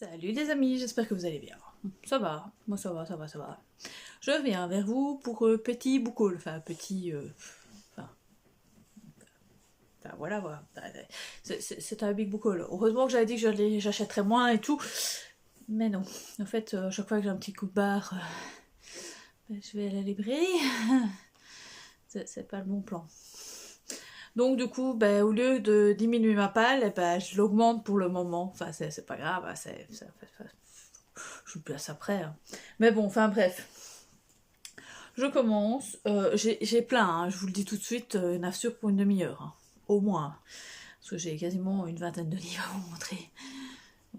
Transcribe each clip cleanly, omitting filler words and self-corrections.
Salut les amis, j'espère que vous allez bien. Ça va, moi ça va, ça va, ça va. Je viens vers vous pour petit book haul, enfin petit... enfin, voilà, voilà. C'est un big book haul. Heureusement que j'avais dit que j'achèterais moins et tout. Mais non, en fait, chaque fois que j'ai un petit coup de barre, je vais à la librairie. C'est pas le bon plan. Donc du coup, au lieu de diminuer ma palle, je l'augmente pour le moment. Enfin, c'est pas grave, je vous place après. Hein. Mais bon, enfin bref. Je commence. J'ai plein, hein, je vous le dis tout de suite, il y en a sûr pour une demi-heure. Hein, au moins. Parce que j'ai quasiment une vingtaine de livres à vous montrer.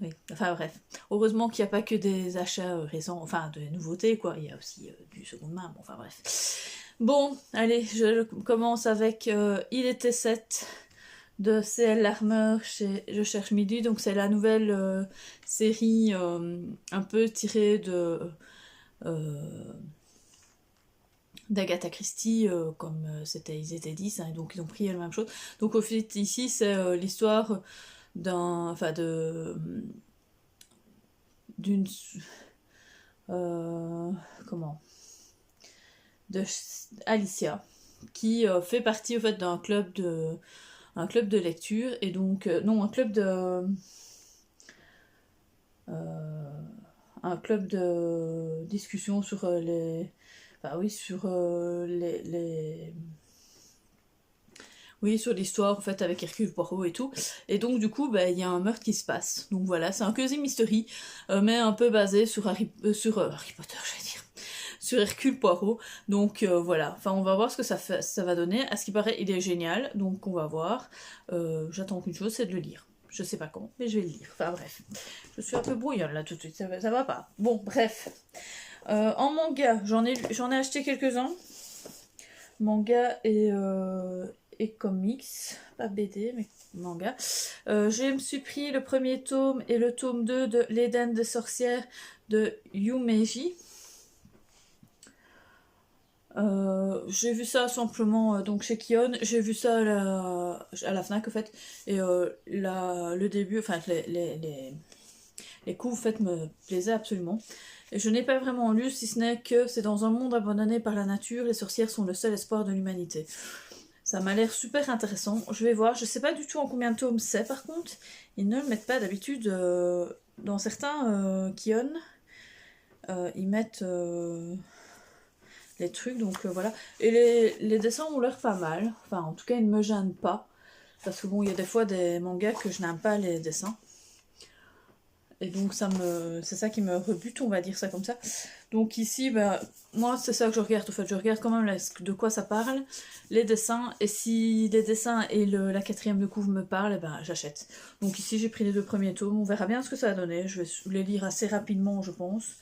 Oui, enfin bref. Heureusement qu'il n'y a pas que des achats récents, enfin de nouveautés, quoi. Il y a aussi du seconde main, bon, enfin bref. Bon, allez, je commence avec Il était 7 de C.L. Larmer chez Je cherche midi. Donc c'est la nouvelle série un peu tirée de... d'Agatha Christie, comme ils étaient 10, hein, donc ils ont pris la même chose. Donc au fait, ici, c'est l'histoire d'une... comment de Alicia, qui fait partie, au fait, d'un club de lecture, et donc... non, un club de discussion sur les... Enfin oui, sur oui, sur l'histoire en fait avec Hercule Poirot et tout. Et donc du coup, il y a un meurtre qui se passe. Donc voilà, c'est un cosy mystery, mais un peu basé sur Harry Potter, je vais dire, sur Hercule Poirot. Donc voilà, enfin on va voir ce que ça va donner. À ce qui paraît, il est génial, donc on va voir. J'attends qu'une chose, c'est de le lire. Je sais pas quand, mais je vais le lire. Enfin bref, je suis un peu brouillonne là tout de suite, ça va pas. Bon, bref. En manga, j'en ai acheté quelques-uns. Manga et comics, pas BD, mais manga. Je me suis pris le premier tome et le tome 2 de L'Éden des sorcières de Yumeji. J'ai vu ça simplement donc chez Kion, j'ai vu ça à la Fnac en fait, et le début, enfin les coups en fait me plaisaient absolument. Et je n'ai pas vraiment lu, si ce n'est que c'est dans un monde abandonné par la nature, les sorcières sont le seul espoir de l'humanité. Ça m'a l'air super intéressant, je vais voir, je sais pas du tout en combien de tomes c'est par contre, ils ne le mettent pas d'habitude dans certains Kion, ils mettent les trucs, donc voilà. Et les dessins ont l'air pas mal, enfin en tout cas ils ne me gênent pas, parce que bon, il y a des fois des mangas que je n'aime pas les dessins. Et donc c'est ça qui me rebute, on va dire ça comme ça. Donc ici, moi c'est ça que je regarde, en fait, je regarde quand même de quoi ça parle, les dessins, et si les dessins et la quatrième de couve me parlent, j'achète. Donc ici j'ai pris les 2 premiers tomes, on verra bien ce que ça va donner, je vais les lire assez rapidement je pense.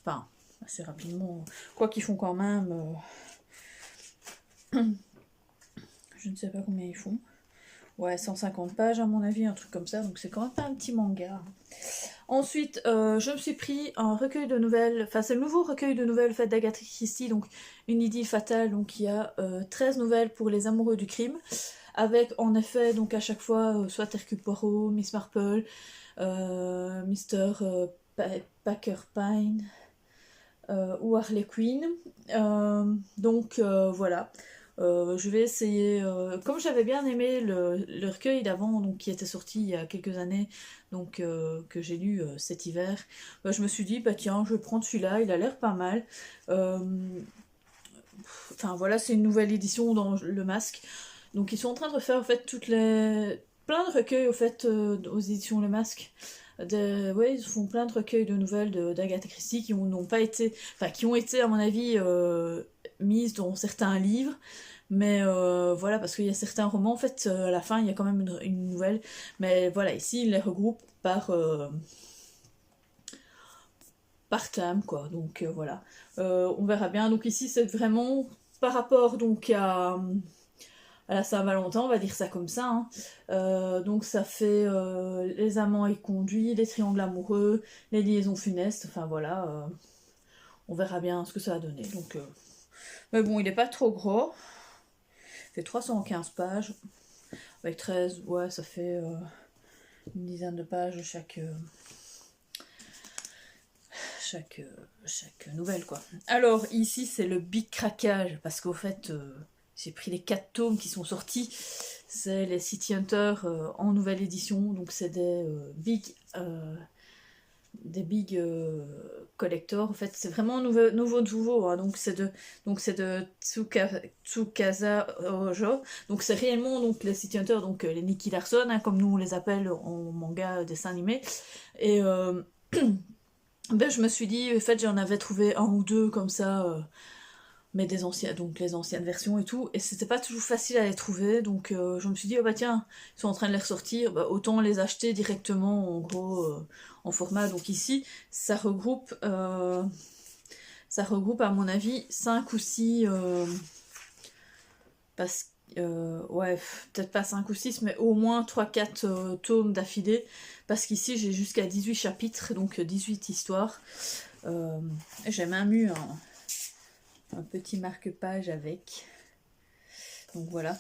Enfin, assez rapidement, quoi qu'ils font quand même... je ne sais pas combien ils font. Ouais, 150 pages à mon avis, un truc comme ça, donc c'est quand même pas un petit manga. Ensuite, je me suis pris un recueil de nouvelles, enfin c'est le nouveau recueil de nouvelles fait d'Agatha Christie, donc Une idylle fatale, donc il y a 13 nouvelles pour les amoureux du crime, avec en effet donc à chaque fois soit Hercule Poirot, Miss Marple, Mr. Packer Pine ou Harley Quinn. Donc voilà. Je vais essayer, comme j'avais bien aimé le recueil d'avant, donc qui était sorti il y a quelques années, donc que j'ai lu cet hiver, je me suis dit tiens, je vais prendre celui-là, il a l'air pas mal. Enfin voilà, c'est une nouvelle édition dans Le Masque, donc ils sont en train de refaire en fait plein de recueils au fait aux éditions Le Masque. Ils font plein de recueils de nouvelles d'Agatha Christie qui n'ont pas été, enfin qui ont été à mon avis mises dans certains livres, mais voilà, parce qu'il y a certains romans en fait à la fin il y a quand même une nouvelle, mais voilà, ici ils les regroupent par thème quoi, donc voilà. On verra bien. Donc ici c'est vraiment par rapport donc à la Saint-Valentin, on va dire ça comme ça. Hein. Donc ça fait les amants et conduits, les triangles amoureux, les liaisons funestes, enfin voilà. On verra bien ce que ça va donner. Donc, mais bon, il n'est pas trop gros. Il fait 315 pages. Avec 13, ouais, ça fait une dizaine de pages chaque chaque nouvelle, quoi. Alors, ici, c'est le big craquage, parce qu'au fait, j'ai pris les 4 tomes qui sont sortis. C'est les City Hunter en nouvelle édition, donc c'est des big collectors. En fait, c'est vraiment nouveau, hein. Donc c'est de Tsukasa Ojo. Donc c'est réellement donc les City Hunter, donc les Nicky Larson, hein, comme nous on les appelle en manga dessin animé. Et ben, je me suis dit, en fait, j'en avais trouvé un ou deux comme ça, mais donc les anciennes versions et tout, et c'était pas toujours facile à les trouver, donc je me suis dit, oh bah tiens, ils sont en train de les ressortir, bah, autant les acheter directement, en gros, en format. Donc ici, ça regroupe à mon avis 5 ou 6, ouais, peut-être pas 5 ou 6, mais au moins 3-4 tomes d'affilée, parce qu'ici j'ai jusqu'à 18 chapitres, donc 18 histoires. J'ai même eu un petit marque-page avec. Donc voilà.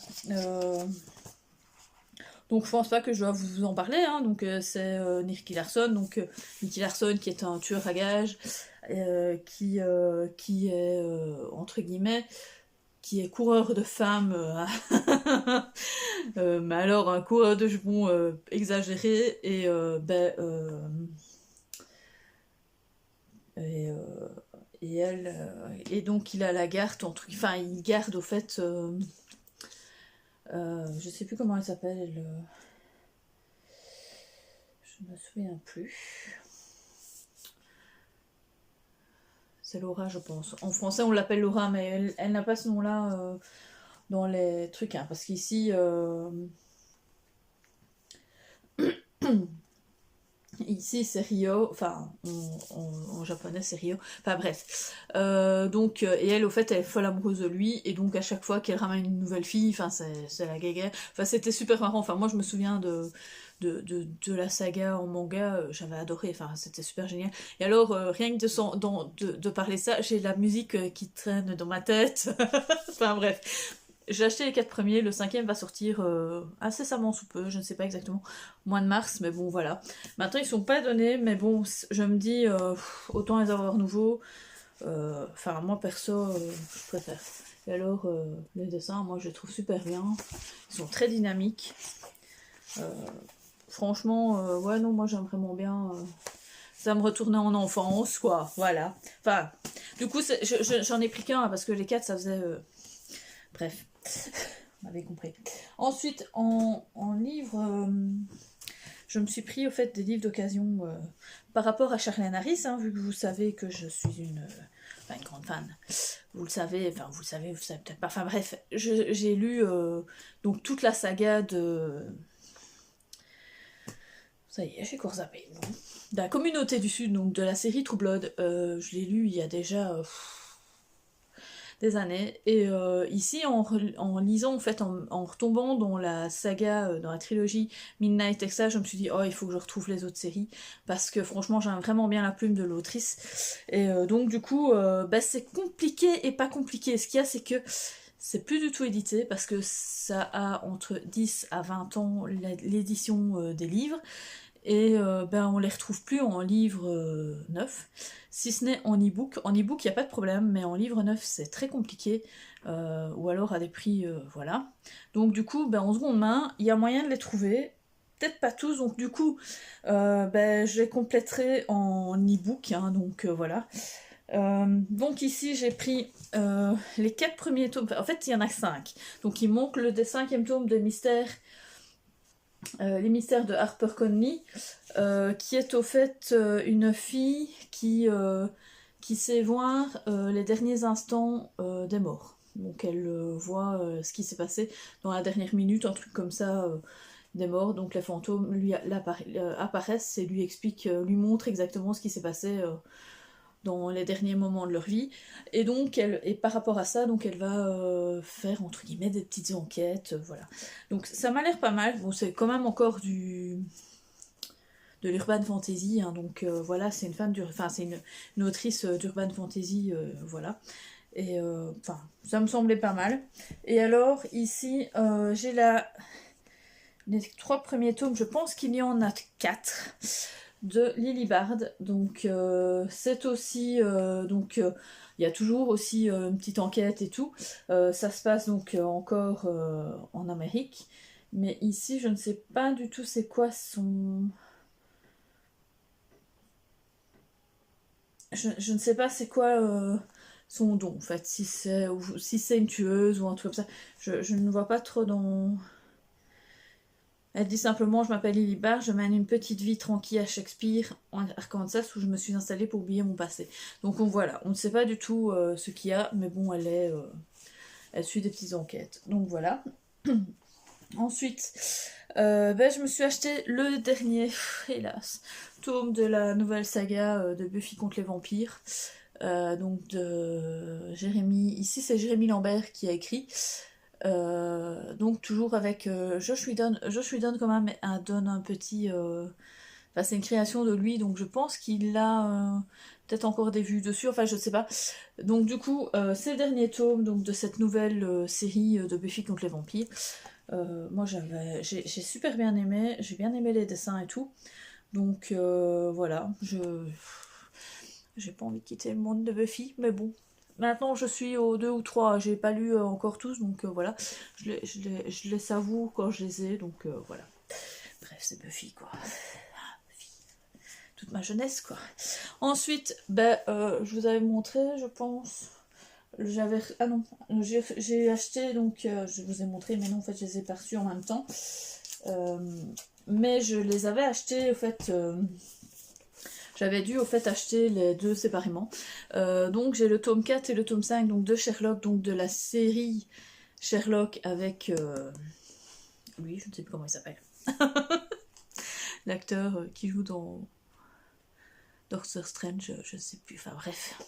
Donc je pense pas que je dois vous en parler, hein. Donc c'est Nicky Larson, donc Nicky Larson qui est un tueur à gages, qui est entre guillemets, qui est coureur de femmes, mais alors un coureur de jupons exagéré, et et, euh, et donc il a la garde, enfin il garde au fait, je sais plus comment elle s'appelle, je me souviens plus. C'est Laura, je pense. En français, on l'appelle Laura, mais elle n'a pas ce nom-là dans les trucs, hein, parce qu'ici, ici c'est Rio, enfin en japonais c'est Rio, enfin bref. Donc, et elle au fait elle est folle amoureuse de lui, et donc à chaque fois qu'elle ramène une nouvelle fille, enfin c'est la guéguerre. Enfin c'était super marrant, enfin moi je me souviens de la saga en manga, j'avais adoré, enfin c'était super génial. Et alors rien que de parler ça, j'ai la musique qui traîne dans ma tête. Enfin bref. J'ai acheté les 4 premiers, le 5e va sortir incessamment sous peu, je ne sais pas exactement, mois de mars, mais bon voilà. Maintenant ils sont pas donnés, mais bon, je me dis, autant les avoir nouveaux. Enfin moi perso, je préfère. Et alors les dessins, moi je les trouve super bien, ils sont très dynamiques. Franchement, ouais non, moi j'aime vraiment bien. Ça me retournait en enfance, quoi, voilà. Enfin, du coup j'en ai pris qu'un, hein, parce que les 4 ça faisait... Bref. Vous m'avez compris. Ensuite, en livre, je me suis pris au fait des livres d'occasion par rapport à Charlène Harris, hein, vu que vous savez que je suis une grande fan. Vous le savez peut-être pas. Enfin bref, j'ai lu donc toute la saga de... Ça y est, j'ai cours zappé. De la Communauté du Sud, donc de la série True Blood. Je l'ai lu il y a déjà... des années, et ici en lisant en fait, en retombant dans la saga, dans la trilogie Midnight Texas, je me suis dit oh il faut que je retrouve les autres séries, parce que franchement j'aime vraiment bien la plume de l'autrice, et donc du coup c'est compliqué et pas compliqué. Ce qu'il y a, c'est que c'est plus du tout édité, parce que ça a entre 10 à 20 ans l'édition des livres, et on les retrouve plus en livre neuf, si ce n'est en e-book. En e-book, il n'y a pas de problème, mais en livre neuf, c'est très compliqué, ou alors à des prix, voilà. Donc du coup, en seconde main, il y a moyen de les trouver, peut-être pas tous, donc du coup, je les compléterai en e-book, hein, donc voilà. Donc ici, j'ai pris les 4 premiers tomes, en fait, il y en a 5. Donc il manque le 5e tome de Mystère, les mystères de Harper Conley, qui est au fait une fille qui sait voir les derniers instants des morts. Donc elle voit ce qui s'est passé dans la dernière minute, un truc comme ça, des morts. Donc les fantômes lui apparaissent et lui expliquent, lui montrent exactement ce qui s'est passé dans les derniers moments de leur vie, et donc par rapport à ça, donc elle va faire entre guillemets des petites enquêtes, voilà. Donc ça m'a l'air pas mal. Bon, c'est quand même encore de l'urban fantasy, hein, donc voilà, c'est une femme c'est une autrice d'urban fantasy, voilà. Et ça me semblait pas mal. Et alors ici j'ai les 3 premiers tomes, je pense qu'il y en a 4. de Lily Bard. Donc c'est aussi il y a toujours aussi une petite enquête et tout. Ça se passe donc encore en Amérique, mais ici je ne sais pas du tout c'est quoi son. Je ne sais pas c'est quoi son don en fait, si c'est une tueuse ou un truc comme ça. Je ne vois pas trop dans. Elle dit simplement: je m'appelle Lily Barr, je mène une petite vie tranquille à Shakespeare, en Arkansas, où je me suis installée pour oublier mon passé. Donc voilà, on ne sait pas du tout ce qu'il y a, mais bon, elle suit des petites enquêtes. Donc voilà. Ensuite, je me suis acheté le dernier, hélas, tome de la nouvelle saga de Buffy contre les vampires. Donc de Jérémy, ici c'est Jérémy Lambert qui a écrit. Donc toujours avec Josh Whedon. Josh Whedon quand même donne un petit. Enfin, c'est une création de lui, donc je pense qu'il a peut-être encore des vues dessus. Enfin, je sais pas. Donc du coup, c'est le dernier tome donc de cette nouvelle série de Buffy contre les vampires. Moi, j'ai super bien aimé. J'ai bien aimé les dessins et tout. Donc voilà, j'ai pas envie de quitter le monde de Buffy, mais bon. Maintenant, je suis aux 2 ou 3, j'ai pas lu encore tous, donc voilà. Je les savoure quand je les ai, donc voilà. Bref, c'est Buffy, quoi. Buffy. Toute ma jeunesse, quoi. Ensuite, je vous avais montré, je pense. Ah non, j'ai acheté, donc je vous ai montré, mais non, en fait, je les ai perçus en même temps. Mais je les avais achetés, au fait. J'avais dû au fait acheter les deux séparément. Donc j'ai le tome 4 et le tome 5 donc, de Sherlock, donc de la série Sherlock avec lui, je ne sais plus comment il s'appelle. L'acteur qui joue dans Doctor Strange, je ne sais plus, enfin bref.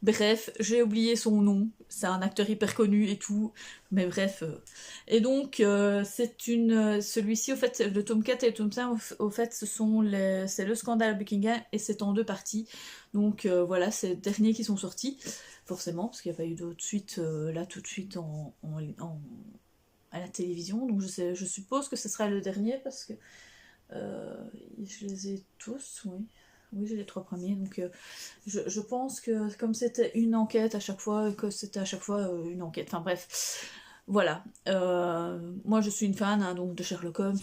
Bref, j'ai oublié son nom, c'est un acteur hyper connu et tout, mais bref. Et donc, celui-ci, au fait, le tome 4 et le tome 5, au fait, c'est le scandale Buckingham, et c'est en 2 parties. Donc voilà, c'est les derniers qui sont sortis, forcément, parce qu'il n'y a pas eu d'autres suites, là, tout de suite, à la télévision. Donc je suppose que ce sera le dernier, parce que je les ai tous, oui. Oui, j'ai les 3 premiers, donc je pense que comme c'était une enquête à chaque fois, que c'était à chaque fois une enquête, enfin bref, voilà. Moi je suis une fan donc de Sherlock Holmes,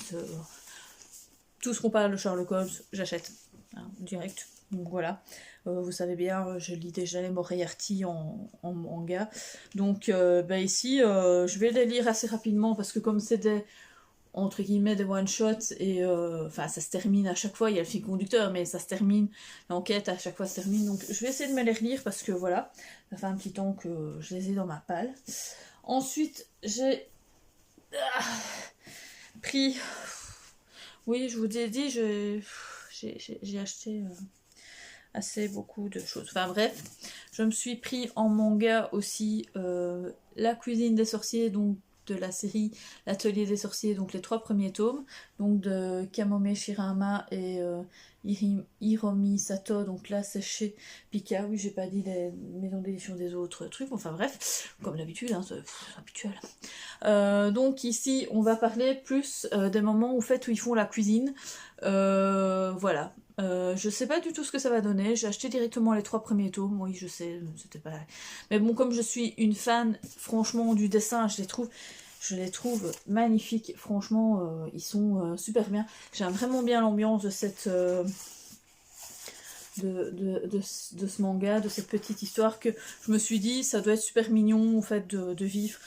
tout ce qu'on parle de Sherlock Holmes, j'achète, hein, direct, donc voilà. Vous savez bien, je lis déjà les Moriarty en manga, donc ici, je vais les lire assez rapidement, parce que comme c'est des entre guillemets des one-shots et ça se termine à chaque fois, il y a le fil conducteur mais ça se termine, l'enquête à chaque fois se termine, donc je vais essayer de me les relire parce que voilà, ça fait un petit temps que je les ai dans ma palle. Ensuite j'ai pris, oui je vous ai dit, j'ai acheté assez beaucoup de choses, enfin bref, je me suis pris en manga aussi La cuisine des sorciers, donc de la série L'Atelier des sorciers, donc les 3 premiers tomes, donc de Kamome Shirama et Hiromi Sato, donc là c'est chez Pika, oui j'ai pas dit les maisons d'édition des autres trucs, enfin bref, comme d'habitude, hein, c'est habituel. Donc ici on va parler plus des moments où ils font la cuisine, voilà. Je sais pas du tout ce que ça va donner, j'ai acheté directement les 3 premiers tomes, oui je sais, c'était pas. Mais bon, comme je suis une fan, franchement, du dessin, je les trouve magnifiques, franchement, ils sont super bien. J'aime vraiment bien l'ambiance de cette. De ce manga, de cette petite histoire, que je me suis dit, ça doit être super mignon, en fait, de vivre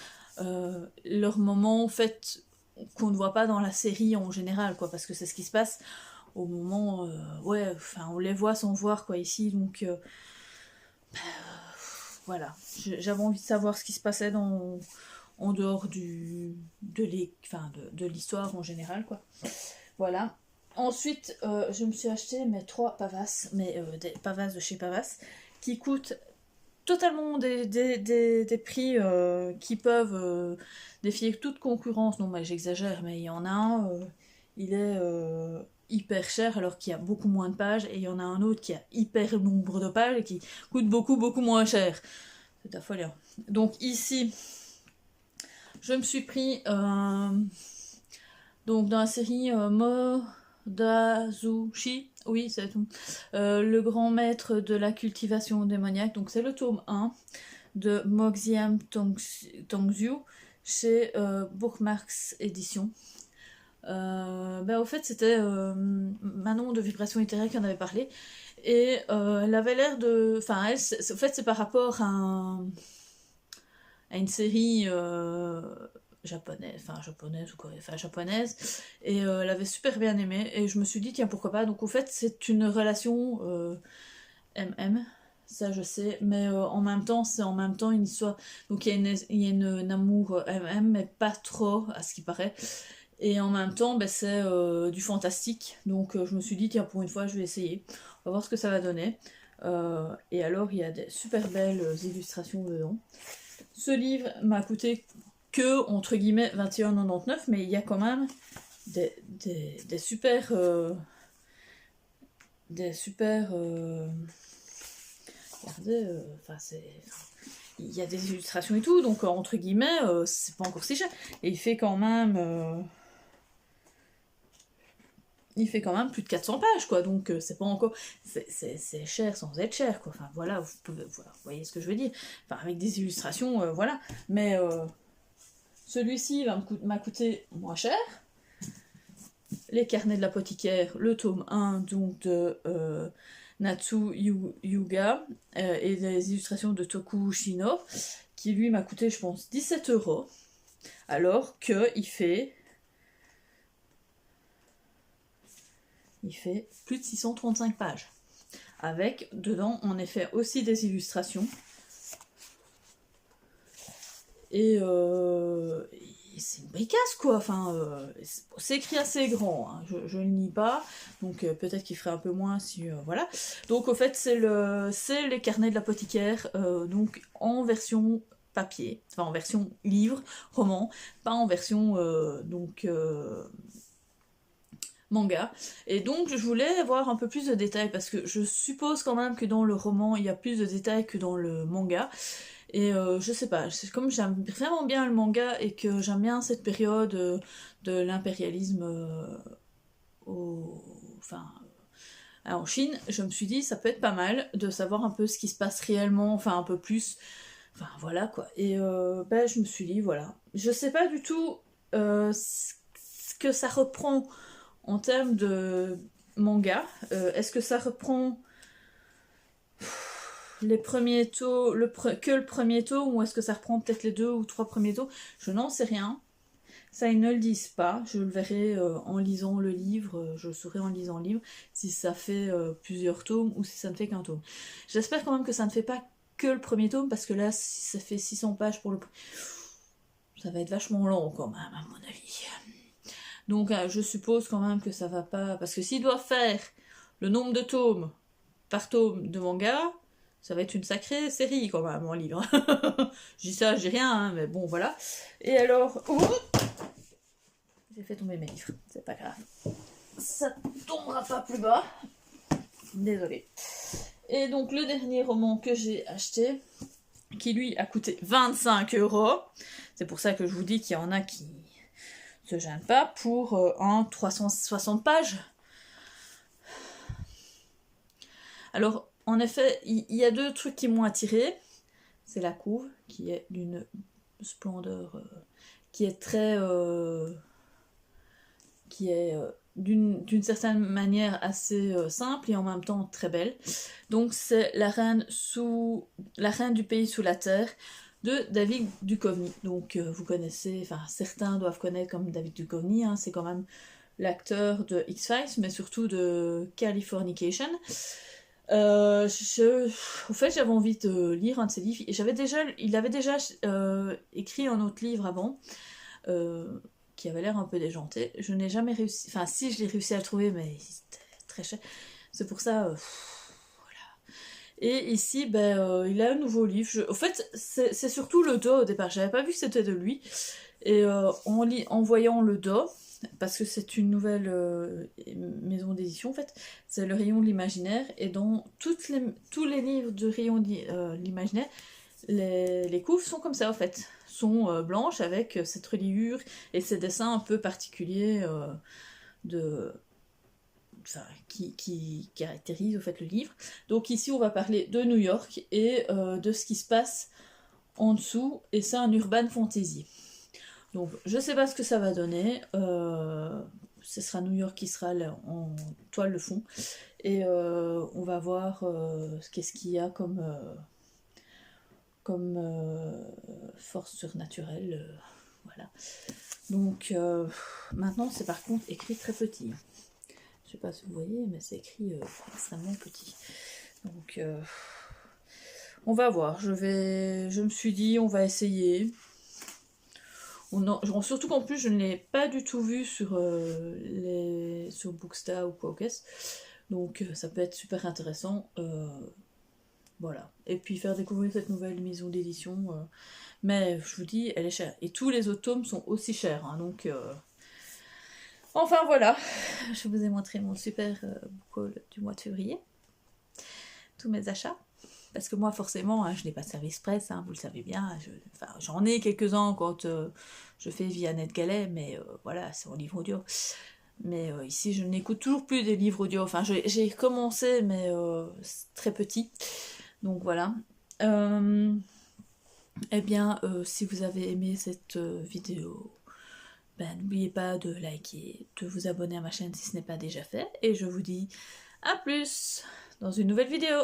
leur moment, en fait, qu'on ne voit pas dans la série en général, quoi, parce que c'est ce qui se passe au moment, on les voit sans voir, quoi, ici, donc voilà, j'avais envie de savoir ce qui se passait en dehors de l'histoire en général, quoi, voilà. Ensuite, je me suis acheté mes 3 Pavas, des Pavas de chez Pavas, qui coûtent totalement des prix qui peuvent défier toute concurrence. Non, mais j'exagère, mais il y en a un, il est hyper cher alors qu'il y a beaucoup moins de pages, et il y en a un autre qui a hyper nombre de pages et qui coûte beaucoup moins cher. C'est affolant. Donc ici, je me suis pris Donc dans la série Modazushi, oui c'est tout, le grand maître de la cultivation démoniaque, donc c'est le tome 1 de Moxiam Tongzhu chez Bookmarks Éditions. Au fait c'était Manon de Vibration Littéraire qui en avait parlé, et elle avait l'air de... Enfin elle, en fait c'est par rapport à une série japonaise, et elle avait super bien aimé, et je me suis dit tiens pourquoi pas. Donc en fait c'est une relation MM, ça je sais, mais en même temps c'est en même temps une histoire, donc il y a un amour MM mais pas trop à ce qui paraît, et en même temps c'est du fantastique, donc je me suis dit tiens pour une fois je vais essayer, on va voir ce que ça va donner. Et alors il y a des super belles illustrations dedans. Ce livre m'a coûté que, entre guillemets, 21,99, mais il y a quand même des super... regardez, il y a des illustrations et tout, donc entre guillemets, c'est pas encore si cher. Et il fait quand même... plus de 400 pages, quoi, donc c'est pas encore... C'est cher sans être cher, quoi. Enfin, voilà, vous voyez ce que je veux dire. Enfin, avec des illustrations, voilà. Mais celui-ci m'a coûté moins cher. Les carnets de l'apothicaire, le tome 1, donc de Natsu Yuga, et les illustrations de Toku Shino, qui lui m'a coûté, je pense, 17€, alors qu'il fait... Il fait plus de 635 pages. Avec, dedans, en effet, aussi des illustrations. Et c'est une bricasse, quoi. Enfin, c'est écrit assez grand, hein. Je ne le lis pas, donc peut-être qu'il ferait un peu moins si... voilà. Donc, au fait, c'est les carnets de l'apothicaire, donc en version papier, enfin en version livre, roman, pas en version manga. Et donc je voulais avoir un peu plus de détails, parce que je suppose quand même que dans le roman il y a plus de détails que dans le manga. Et je sais pas, comme j'aime vraiment bien le manga et que j'aime bien cette période de l'impérialisme en Chine, je me suis dit ça peut être pas mal de savoir un peu ce qui se passe réellement, enfin un peu plus, enfin voilà quoi. Et je me suis dit voilà, je sais pas du tout ce que ça reprend en termes de manga. Est-ce que ça reprend les premiers tomes, que le premier tome, ou est-ce que ça reprend peut-être les 2 ou 3 premiers tomes? Je n'en sais rien. Ça, ils ne le disent pas. Je le verrai en lisant le livre. Je saurai en lisant le livre si ça fait plusieurs tomes ou si ça ne fait qu'un tome. J'espère quand même que ça ne fait pas que le premier tome, parce que là, si ça fait 600 pages pour le... Ça va être vachement long quand même, à mon avis. Donc je suppose quand même que ça va pas... Parce que s'ils doivent faire le nombre de tomes par tome de manga, ça va être une sacrée série quand même en livre. Je dis ça, je dis rien, hein, mais bon voilà. Et alors... J'ai fait tomber mes livres, c'est pas grave. Ça tombera pas plus bas. Désolée. Et donc le dernier roman que j'ai acheté, qui lui a coûté 25€. C'est pour ça que je vous dis qu'il y en a qui se gênent pas pour un 360 pages. Alors, en effet, il y a 2 trucs qui m'ont attiré. C'est la couve, qui est d'une splendeur, qui est très... qui est d'une certaine manière assez simple et en même temps très belle. Donc c'est la reine du pays sous la terre de David Duchovny. Donc vous connaissez, enfin certains doivent connaître comme David Duchovny, hein, c'est quand même l'acteur de X-Files, mais surtout de Californication. En fait, j'avais envie de lire un de ses livres. Il avait déjà écrit un autre livre avant, qui avait l'air un peu déjanté. Je n'ai jamais réussi... Enfin, si, je l'ai réussi à le trouver, mais c'était très cher. C'est pour ça... voilà. Et ici, il a un nouveau livre. En fait, c'est surtout le dos au départ. J'avais pas vu que c'était de lui. Et en voyant le dos, parce que c'est une nouvelle maison d'édition, en fait, c'est le rayon de l'imaginaire. Et dans tous les livres de rayon de l'imaginaire, les couves sont comme ça, en fait. sont blanches avec cette reliure et ces dessins un peu particuliers qui caractérisent au fait le livre. Donc ici on va parler de New York et de ce qui se passe en dessous, et c'est un urban fantasy. Donc je sais pas ce que ça va donner, ce sera New York qui sera là, en toile de fond, et on va voir qu'est-ce qu'il y a comme force surnaturelle, voilà. Donc maintenant c'est par contre écrit très petit. Je sais pas si vous voyez, mais c'est écrit extrêmement petit. Donc on va voir. Je me suis dit on va essayer. Surtout qu'en plus je ne l'ai pas du tout vu sur Bookstar ou quoi qu'est-ce. Donc ça peut être super intéressant. Voilà. Et puis faire découvrir cette nouvelle maison d'édition. Mais je vous dis, elle est chère. Et tous les autres tomes sont aussi chers. Hein, donc enfin voilà. Je vous ai montré mon super book haul du mois de février. Tous mes achats. Parce que moi, forcément, hein, je n'ai pas de service presse, hein, vous le savez bien. J'en ai quelques-uns quand je fais via NetGalley, mais voilà, c'est en livre audio. Mais ici, je n'écoute toujours plus des livres audio. Enfin, j'ai commencé, mais c'est très petit. Donc voilà. Eh bien, si vous avez aimé cette vidéo, ben, n'oubliez pas de liker, de vous abonner à ma chaîne si ce n'est pas déjà fait. Et je vous dis à plus dans une nouvelle vidéo.